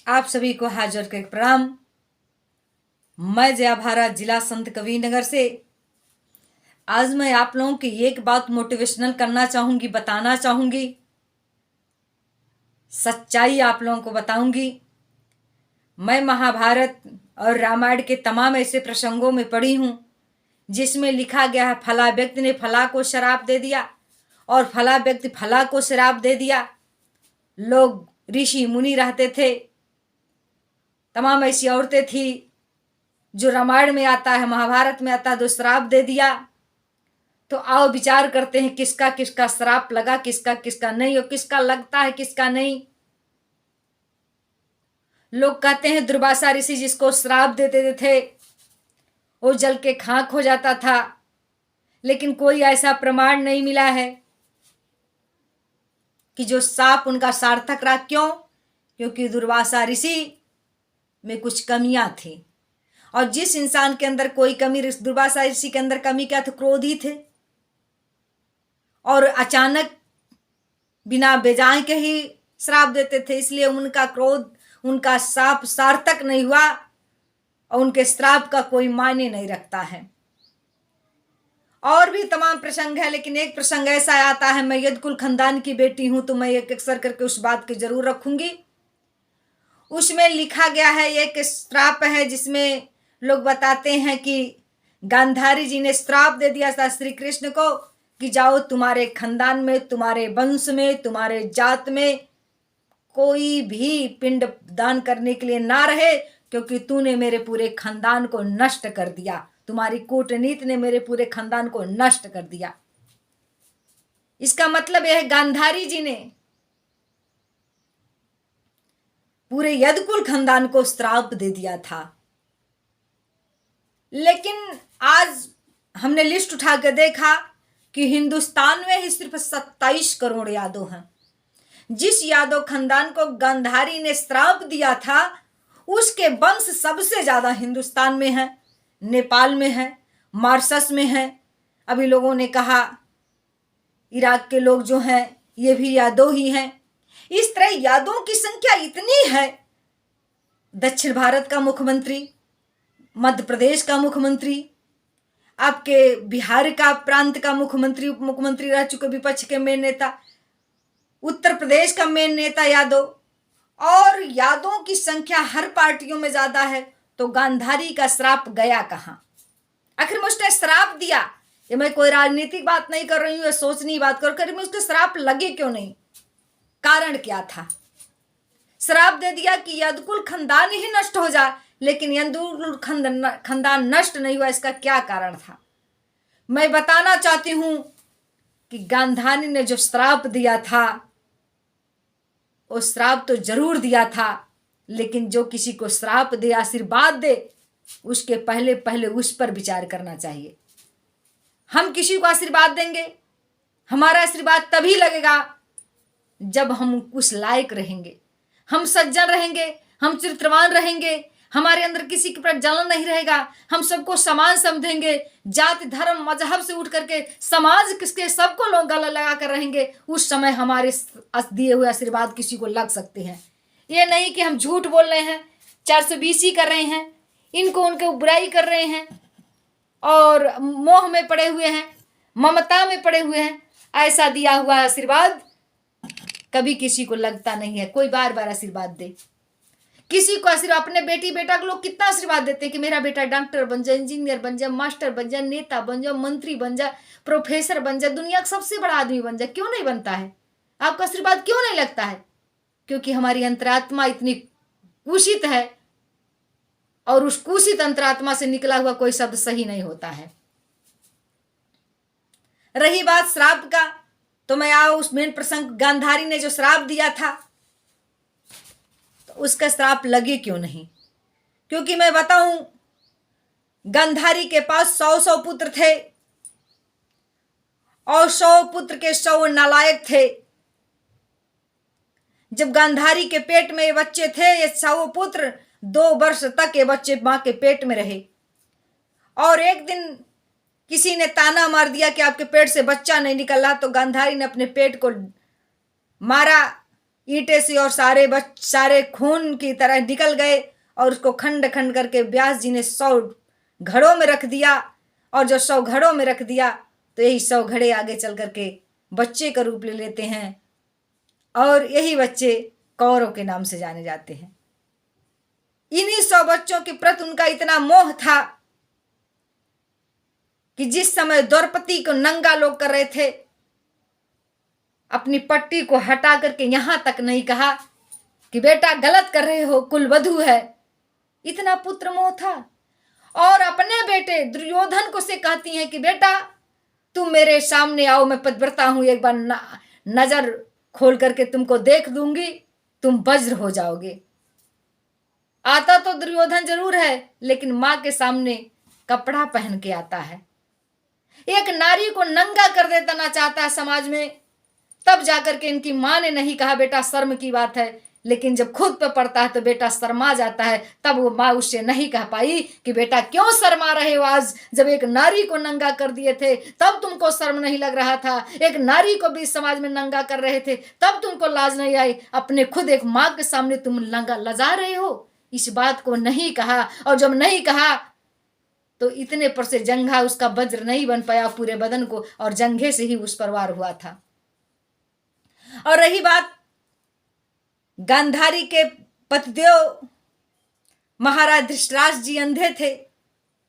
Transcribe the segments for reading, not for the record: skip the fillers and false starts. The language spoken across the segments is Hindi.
आप सभी को हाजिर के प्रणाम। मैं जया भारत, जिला संत कबीरनगर से। आज मैं आप लोगों की एक बात मोटिवेशनल करना चाहूंगी, बताना चाहूंगी, सच्चाई आप लोगों को बताऊंगी। मैं महाभारत और रामायण के तमाम ऐसे प्रसंगों में पढ़ी हूं जिसमें लिखा गया है फला व्यक्ति ने फला को शराप दे दिया और फला व्यक्ति फला को शराप दे दिया। लोग ऋषि मुनि रहते थे, तमाम ऐसी औरतें थी जो रामायण में आता है, महाभारत में आता है, तो श्राप दे दिया। तो आओ विचार करते हैं किसका किसका श्राप लगा, किसका किसका नहीं, और किसका लगता है किसका नहीं। लोग कहते हैं दुर्वासा ऋषि जिसको श्राप देते थे वो जल के खाक हो जाता था, लेकिन कोई ऐसा प्रमाण नहीं मिला है कि जो श्राप उनका सार्थक रहा। क्यों? क्योंकि दुर्वासा ऋषि में कुछ कमियां थी, और जिस इंसान के अंदर कोई कमी, दुर्वासा ऋषि के अंदर कमी क्या थे? क्रोधी थे, और अचानक बिना बेजाय के ही श्राप देते थे, इसलिए उनका क्रोध, उनका श्राप सार्थक नहीं हुआ और उनके श्राप का कोई मायने नहीं रखता है। और भी तमाम प्रसंग है, लेकिन एक प्रसंग ऐसा आता है, मैं यदकुल खानदान की बेटी हूं तो मैं एक अक्सर करके उस बात की जरूर रखूंगी। उसमें लिखा गया है, एक श्राप है जिसमें लोग बताते हैं कि गांधारी जी ने श्राप दे दिया था श्री कृष्ण को कि जाओ तुम्हारे खानदान में, तुम्हारे वंश में, तुम्हारे जात में कोई भी पिंड दान करने के लिए ना रहे, क्योंकि तूने मेरे पूरे खानदान को नष्ट कर दिया, तुम्हारी कूटनीति ने मेरे पूरे खानदान को नष्ट कर दिया। इसका मतलब यह है गांधारी जी ने पूरे यदकुल खानदान को श्राप दे दिया था। लेकिन आज हमने लिस्ट उठा के देखा कि हिंदुस्तान में ही सिर्फ 27 करोड़ यादव हैं। जिस यादव खानदान को गांधारी ने श्राप दिया था उसके वंश सबसे ज्यादा हिंदुस्तान में है, नेपाल में है, मॉरिशस में है। अभी लोगों ने कहा इराक के लोग जो हैं ये भी यादव ही हैं। इस तरह यादवों की संख्या इतनी है। दक्षिण भारत का मुख्यमंत्री, मध्य प्रदेश का मुख्यमंत्री, आपके बिहार का प्रांत का मुख्यमंत्री, उप मुख्यमंत्री रह चुके विपक्ष के मेन नेता, उत्तर प्रदेश का मेन नेता यादव, और यादवों की संख्या हर पार्टियों में ज्यादा है। तो गांधारी का श्राप गया कहां? आखिर में उसने श्राप दिया, ये मैं कोई राजनीतिक बात नहीं कर रही हूं, सोचनी बात कर मैं उसके श्राप लगे क्यों नहीं? कारण क्या था? श्राप दे दिया कि यदकुल खानदान ही नष्ट हो जाए, लेकिन यदकुल खानदान नष्ट नहीं हुआ। इसका क्या कारण था? मैं बताना चाहती हूं कि गांधारी ने जो श्राप दिया था वो श्राप तो जरूर दिया था, लेकिन जो किसी को श्राप दे, आशीर्वाद दे, उसके पहले पहले उस पर विचार करना चाहिए। हम किसी को आशीर्वाद देंगे, हमारा आशीर्वाद तभी लगेगा जब हम उस लायक रहेंगे, हम सज्जन रहेंगे, हम चरित्रवान रहेंगे, हमारे अंदर किसी के प्रति जलन नहीं रहेगा, हम सबको समान समझेंगे, जाति धर्म मजहब से उठ करके समाज किसके सबको लोग गला लगा कर रहेंगे। उस समय हमारे दिए हुए आशीर्वाद किसी को लग सकते हैं। ये नहीं कि हम झूठ बोल रहे हैं, 420 कर रहे हैं, इनको उनके बुराई कर रहे हैं और मोह में पड़े हुए हैं, ममता में पड़े हुए हैं। ऐसा दिया हुआ आशीर्वाद कभी किसी को लगता नहीं है। कोई बार बार आशीर्वाद दे किसी को, आशीर्वाद अपने बेटी बेटा को लोग कितना आशीर्वाद देते हैं कि मेरा बेटा डॉक्टर बन जाए, इंजीनियर बन जाए, मास्टर बन जाए, नेता बन जाए, मंत्री बन जाए, प्रोफेसर बन जाए, दुनिया का सबसे बड़ा आदमी बन जाए। क्यों नहीं बनता है? आपका आशीर्वाद क्यों नहीं लगता है? क्योंकि हमारी अंतरात्मा इतनी कुशित है, और उस कुशित अंतरात्मा से निकला हुआ कोई शब्द सही नहीं होता है। रही बात श्राप का, तो मैं आओ उस मेन प्रसंग, गांधारी ने जो श्राप दिया था तो उसका श्राप लगे क्यों नहीं? क्योंकि मैं बताऊं, गांधारी के पास 100 पुत्र थे और 100 पुत्र के 100 नालायक थे। जब गांधारी के पेट में ये बच्चे थे, ये 100 पुत्र 2 वर्ष तक ये बच्चे मां के पेट में रहे, और एक दिन किसी ने ताना मार दिया कि आपके पेट से बच्चा नहीं निकल रहा, तो गांधारी ने अपने पेट को मारा ईंटे से और सारे खून की तरह निकल गए और उसको खंड खंड करके व्यास जी ने 100 घड़ों में रख दिया। और जो 100 घड़ों में रख दिया तो यही 100 घड़े आगे चल करके बच्चे का रूप ले लेते हैं और यही बच्चे कौरव के नाम से जाने जाते हैं। इन्हीं 100 बच्चों के प्रति उनका इतना मोह था कि जिस समय द्रौपदी को नंगा लोग कर रहे थे, अपनी पट्टी को हटा करके यहां तक नहीं कहा कि बेटा गलत कर रहे हो, कुलवधू है। इतना पुत्र मोह था। और अपने बेटे दुर्योधन को से कहती हैं कि बेटा तुम मेरे सामने आओ, मैं पतिव्रता हूं, एक बार नजर खोल करके तुमको देख दूंगी, तुम वज्र हो जाओगे। आता तो दुर्योधन जरूर है, लेकिन मां के सामने कपड़ा पहन के आता है। एक नारी को नंगा कर देना चाहता है समाज में, तब जाकर के इनकी मां ने नहीं कहा बेटा शर्म की बात है, लेकिन जब खुद पे पड़ता है तो बेटा शर्मा जाता है। तब वो माँ उससे नहीं कह पाई कि बेटा क्यों शर्मा रहे हो, आज जब एक नारी को नंगा कर दिए थे तब तुमको शर्म नहीं लग रहा था, एक नारी को भी समाज में नंगा कर रहे थे तब तुमको लाज नहीं आई, अपने खुद एक माँ के सामने तुम नंगा लजा रहे हो। इस बात को नहीं कहा, और जब नहीं कहा तो इतने पर से जंघा उसका वज्र नहीं बन पाया पूरे बदन को, और जंघे से ही उस पर वार हुआ था। और रही बात गांधारी के पतिदेव महाराज धृतराष्ट्र जी अंधे थे।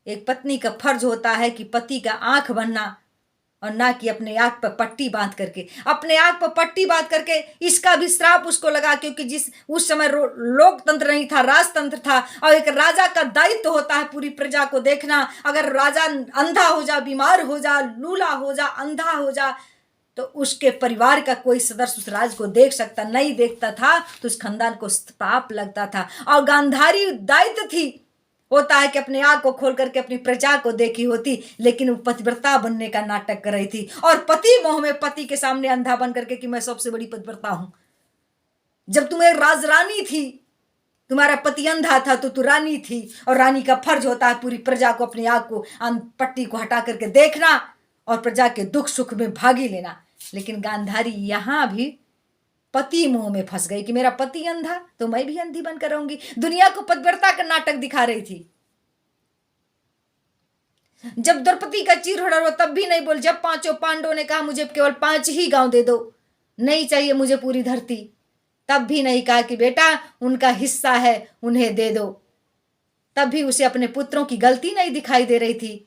एक पत्नी का फर्ज होता है कि पति का आंख बनना, और ना कि अपने आंख पर पट्टी बांध करके, अपने आंख पर पट्टी बांध करके। इसका भी श्राप उसको लगा, क्योंकि जिस उस समय लोकतंत्र नहीं था, राजतंत्र था, और एक राजा का दायित्व होता है पूरी प्रजा को देखना। अगर राजा अंधा हो जा, बीमार हो जा, लूला हो जा, अंधा हो जा, तो उसके परिवार का कोई सदस्य उस राज को देख सकता नहीं, देखता था तो उस खानदान को पाप लगता था। और गांधारी दायित्व थी, होता है कि अपने आंख को खोल करके अपनी प्रजा को देखी होती, लेकिन वो पतिव्रता बनने का नाटक कर रही थी। और पति मोह में पति के सामने अंधा बन करके कि मैं सबसे बड़ी पतिव्रता हूं। जब तुम एक राजरानी थी, तुम्हारा पति अंधा था तो तू रानी थी, और रानी का फर्ज होता है पूरी प्रजा को अपनी आंख को पट्टी को हटा करके देखना और प्रजा के दुख सुख में भागी लेना। लेकिन गांधारी यहां भी पति मोह में फंस गई कि मेरा पति अंधा तो मैं भी अंधी बनकर रहूंगी। दुनिया को पतिव्रता का नाटक दिखा रही थी। जब द्रौपदी का चीर हो रहा तब भी नहीं बोल। जब 5 पांडवों ने कहा मुझे केवल 5 ही गांव दे दो, नहीं चाहिए मुझे पूरी धरती, तब भी नहीं कहा कि बेटा उनका हिस्सा है उन्हें दे दो। तब भी उसे अपने पुत्रों की गलती नहीं दिखाई दे रही थी।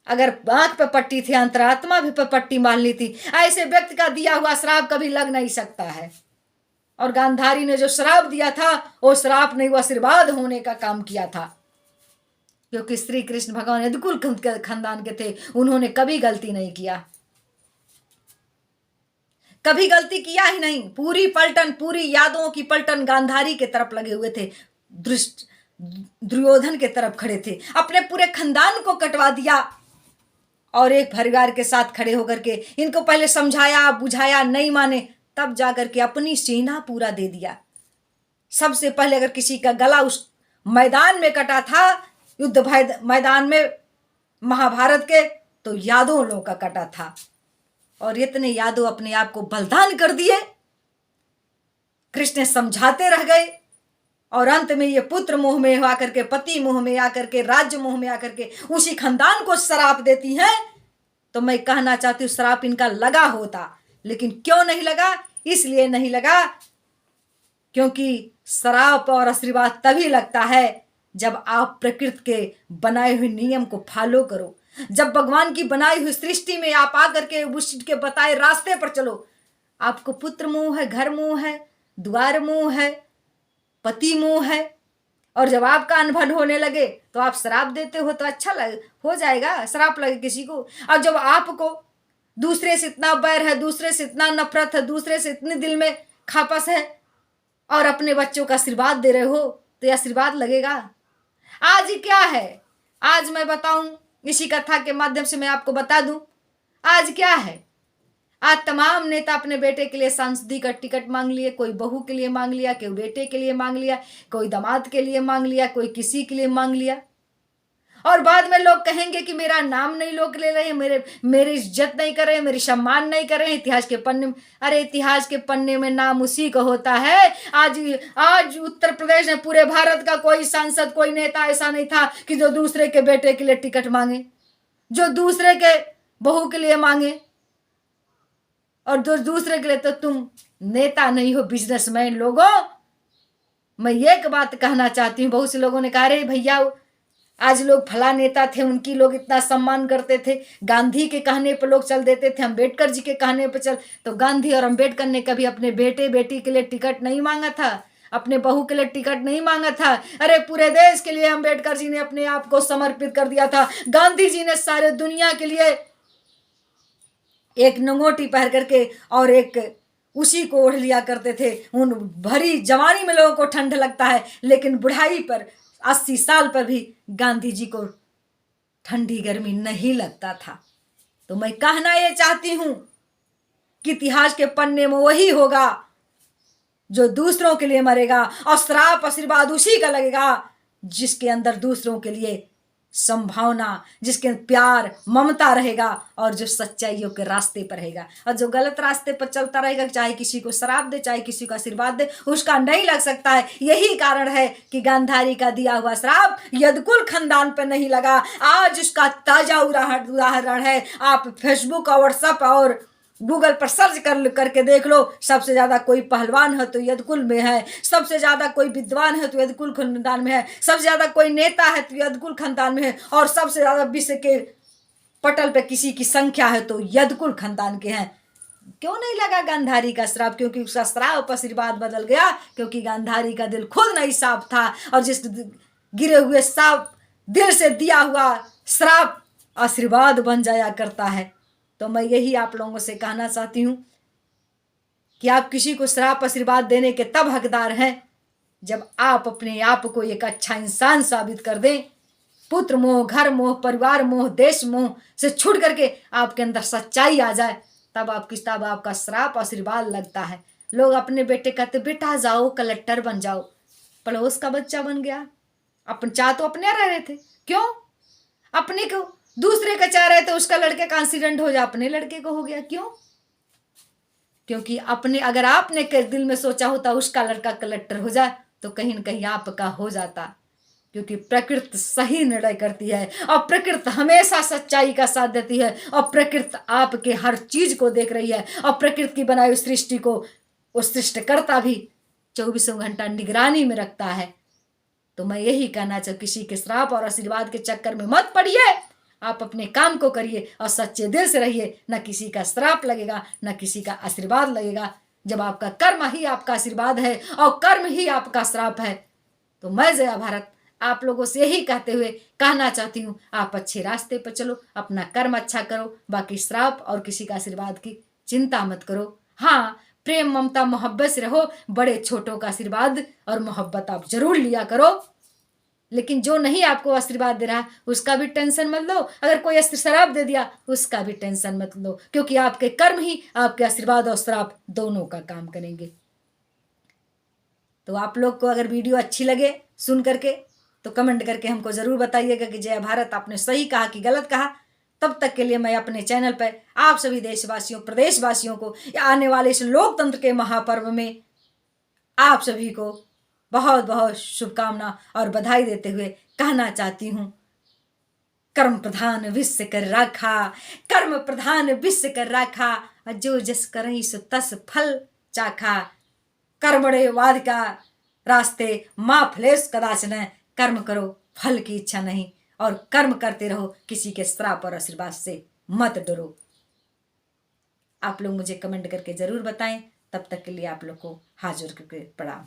अगर आंख पे पट्टी थी, अंतरात्मा भी पे पट्टी मान ली थी। ऐसे व्यक्ति का दिया हुआ श्राप कभी लग नहीं सकता है। और गांधारी ने जो श्राप दिया था वो श्राप नहीं, वो आशीर्वाद होने का काम किया था, क्योंकि श्री कृष्ण भगवान यदुकुल खानदान के थे, उन्होंने कभी गलती नहीं किया, कभी गलती किया ही नहीं। पूरी पलटन, पूरी यादों की पलटन गांधारी के तरफ लगे हुए थे, दुर्योधन के तरफ खड़े थे, अपने पूरे खानदान को कटवा दिया। और एक परिवार के साथ खड़े होकर के इनको पहले समझाया बुझाया, नहीं माने, तब जाकर के अपनी सेना पूरा दे दिया। सबसे पहले अगर किसी का गला उस मैदान में कटा था, युद्ध मैदान में महाभारत के, तो यादव लोगों का कटा था। और इतने यादव अपने आप को बलिदान कर दिए। कृष्ण समझाते रह गए, और अंत में ये पुत्र मोह में आकर के, पति मोह में आकर के, राज्य मोह में आकर के उसी खानदान को श्राप देती हैं। तो मैं कहना चाहती हूँ श्राप इनका लगा होता, लेकिन क्यों नहीं लगा? इसलिए नहीं लगा क्योंकि श्राप और आशीर्वाद तभी लगता है जब आप प्रकृति के बनाए हुए नियम को फॉलो करो, जब भगवान की बनाई हुई सृष्टि में आप आकर के उसके बताए रास्ते पर चलो। आपको पुत्र मोह है, घर मोह है, द्वार मोह है, पति मोह है, और जब आपका अनुभव होने लगे तो आप श्राप देते हो तो अच्छा हो जाएगा, श्राप लगे किसी को। और जब आपको दूसरे से इतना बैर है, दूसरे से इतना नफरत है, दूसरे से इतने दिल में खापस है, और अपने बच्चों का आशीर्वाद दे रहे हो, तो यह आशीर्वाद लगेगा? आज क्या है, आज मैं बताऊं, इसी कथा के माध्यम से मैं आपको बता दूं आज क्या है। आज तमाम नेता अपने बेटे के लिए सांसदी का टिकट मांग लिए, कोई बहू के लिए मांग लिया, कोई बेटे के लिए मांग लिया, कोई दामाद के लिए मांग लिया, कोई किसी के लिए मांग लिया। और बाद में लोग कहेंगे कि मेरा नाम नहीं लोग ले रहे हैं, मेरी इज्जत नहीं कर रहे हैं, मेरी सम्मान नहीं कर रहे हैं इतिहास के पन्ने में। अरे इतिहास के पन्ने में नाम उसी का होता है। आज आज उत्तर प्रदेश में पूरे भारत का कोई सांसद, कोई नेता ऐसा नहीं था कि जो दूसरे के बेटे के लिए टिकट मांगे, जो दूसरे के बहू के लिए मांगे, और जो दूसरे के लिए। तो तुम नेता नहीं हो, बिजनेसमैन लोगों। मैं एक बात कहना चाहती हूँ, बहुत से लोगों ने कहा अरे भैया आज लोग फला नेता थे, उनकी लोग इतना सम्मान करते थे, गांधी के कहने पर लोग चल देते थे, अम्बेडकर जी के कहने पर चल। तो गांधी और अम्बेडकर ने कभी अपने बेटे बेटी के लिए टिकट नहीं मांगा था, अपने बहू के लिए टिकट नहीं मांगा था। अरे पूरे देश के लिए अम्बेडकर जी ने अपने आप को समर्पित कर दिया था। गांधी जी ने सारे दुनिया के लिए एक नंगोटी पहन करके और एक उसी को ओढ़ लिया करते थे। उन भरी जवानी में लोगों को ठंड लगता है, लेकिन बुढ़ाई पर 80 साल पर भी गांधी जी को ठंडी गर्मी नहीं लगता था। तो मैं कहना ये चाहती हूं कि इतिहास के पन्ने में वही होगा जो दूसरों के लिए मरेगा, और श्राप आशीर्वाद उसी का लगेगा जिसके अंदर दूसरों के लिए संभावना, जिसके प्यार ममता रहेगा, और जो सच्चाइयों के रास्ते पर रहेगा। और जो गलत रास्ते पर चलता रहेगा, चाहे किसी को श्राप दे, चाहे किसी को आशीर्वाद दे, उसका नहीं लग सकता है। यही कारण है कि गांधारी का दिया हुआ श्राप यदुकुल खानदान पर नहीं लगा। आज उसका ताजा उदाहरण है। आप फेसबुक और व्हाट्सएप और गूगल पर सर्च करके देख लो। सबसे ज्यादा कोई पहलवान है तो यदुकुल में है, सबसे ज्यादा कोई विद्वान है तो यदुकुल खानदान में है, सबसे ज्यादा कोई नेता है तो यदुकुल खानदान में है, और सबसे ज्यादा विश्व के पटल पे किसी की संख्या है तो यदुकुल खानदान के हैं। क्यों नहीं लगा गांधारी का श्राप? क्योंकि उसका श्राप आशीर्वाद बदल गया, क्योंकि गांधारी का दिल खुद नहीं साफ था। और जिस गिरे हुए साफ दिल से दिया हुआ श्राप आशीर्वाद बन जाया करता है। तो मैं यही आप लोगों से कहना चाहती हूँ कि आप किसी को श्राप आशीर्वाद देने के तब हकदार हैं जब आप अपने आप को एक अच्छा इंसान साबित कर दें। पुत्र मोह, घर मोह, परिवार मोह, देश मोह से छूट करके आपके अंदर सच्चाई आ जाए, तब आपका श्राप आशीर्वाद लगता है। लोग अपने बेटे कहते बेटा जाओ कलेक्टर बन जाओ, पड़ोस का बच्चा बन गया। अपन चाह तो अपने रह रहे थे, क्यों अपने को दूसरे का चाह रहे थे उसका लड़के का एक्सीडेंट हो जाए, अपने लड़के को हो गया। क्यों? क्योंकि अपने अगर आपने दिल में सोचा होता उसका लड़का कलेक्टर हो जाए तो कहीं न कहीं आपका हो जाता। क्योंकि प्रकृति सही निर्णय करती है, और प्रकृति हमेशा सच्चाई का साथ देती है, और प्रकृति आपके हर चीज को देख रही है, और प्रकृति की बनाई सृष्टि को वो सृष्टिकर्ता भी 24 घंटा निगरानी में रखता है। तो मैं यही कहना चाहूँ, किसी के श्राप और आशीर्वाद के चक्कर में मत पड़िए। आप अपने काम को करिए और सच्चे दिल से रहिए। न किसी का श्राप लगेगा, न किसी का आशीर्वाद लगेगा। जब आपका कर्म ही आपका आशीर्वाद है और कर्म ही आपका श्राप है, तो मैं जया भारत आप लोगों से यही कहते हुए कहना चाहती हूँ, आप अच्छे रास्ते पर चलो, अपना कर्म अच्छा करो, बाकी श्राप और किसी का आशीर्वाद की चिंता मत करो। हाँ, प्रेम ममता मोहब्बत से रहो, बड़े छोटों का आशीर्वाद और मोहब्बत आप जरूर लिया करो। लेकिन जो नहीं आपको आशीर्वाद दे रहा उसका भी टेंशन मत लो, अगर कोई श्राप दे दिया उसका भी टेंशन मत लो, क्योंकि आपके कर्म ही आपके आशीर्वाद और श्राप दोनों का काम करेंगे। तो आप लोग को अगर वीडियो अच्छी लगे सुन करके तो कमेंट करके हमको ज़रूर बताइएगा कि जय भारत आपने सही कहा कि गलत कहा। तब तक के लिए मैं अपने चैनल पर आप सभी देशवासियों प्रदेशवासियों को आने वाले इस लोकतंत्र के महापर्व में आप सभी को बहुत बहुत शुभकामना और बधाई देते हुए कहना चाहती हूँ, कर्म प्रधान विश्व कर राखा, कर्म प्रधान विश्व कर राखा, जो जस करई सो तस फल चाखा। कर्मणे वाद का रास्ते माँ फलेश कदाच न, कर्म करो फल की इच्छा नहीं, और कर्म करते रहो, किसी के श्राप और आशीर्वाद से मत डरो। आप लोग मुझे कमेंट करके जरूर बताएं। तब तक के लिए आप लोग को हाजिर करके प्रणाम।